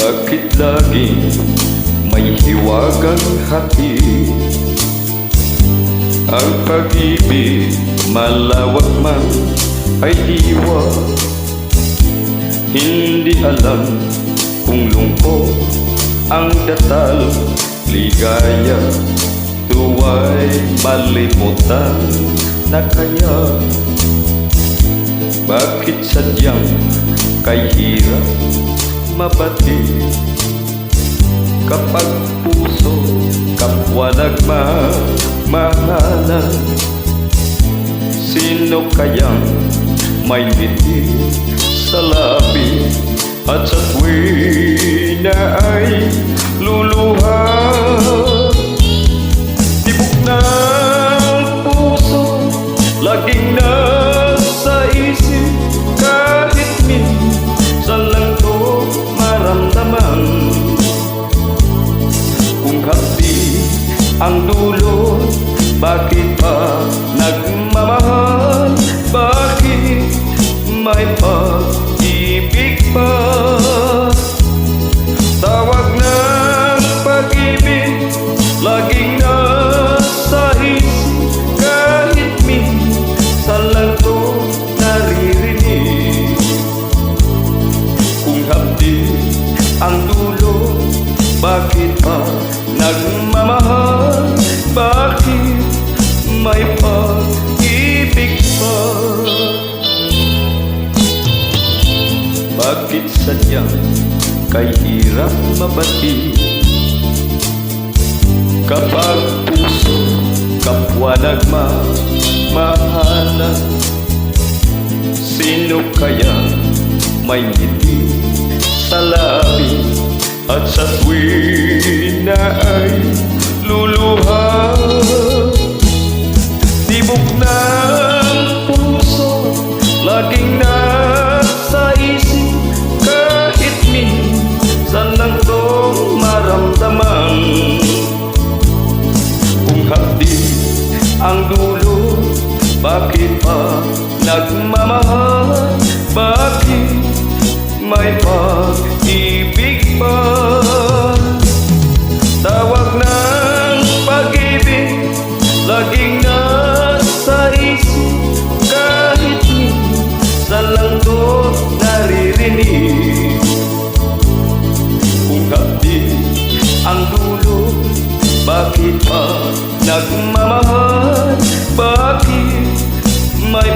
Bakit laging may hiwagang hati? Ang pag-ibig malawak man ay diwa. Hindi alam kung lungkot ang datal, ligaya, tuwa'y malimutan na kaya. Bakit sadyang kay hirap mabati? Kapag puso kapwa nagmamahalan, sino kayang may ngiti sa labi at sa tuwi na ay luluha? Tibok ng puso laging nasa isip, kahit minsan lang to maramdaman. Kung hapdi ang dulo, bakit pa nagmamahal? Bakit may pag-ibig pa? Tawag ng pag-ibig laging nasa isip, kahit minsan lang to naririnig. Kung hapdi ang dulo, bakit pa nagmamahal? Bakit may pag-ibig pa? Bakit sadyang kay hirap mabati? Kapag puso kapwa nagmamahalan, sino kaya may ngiti sa labi at sa tuwi na ay luluha? Tibok ng puso laging nasa isip, kahit minsan lang to maramdaman. Kung hapdi ang dulo, bakit pa nagmamahal? Bakit may pag-ibig pa? Tawag ng pag-ibig laging nasa isip, kahit minsan lang to naririnig. Kung hapdi ang dulo, bakit pa nagmamahal? Bakit may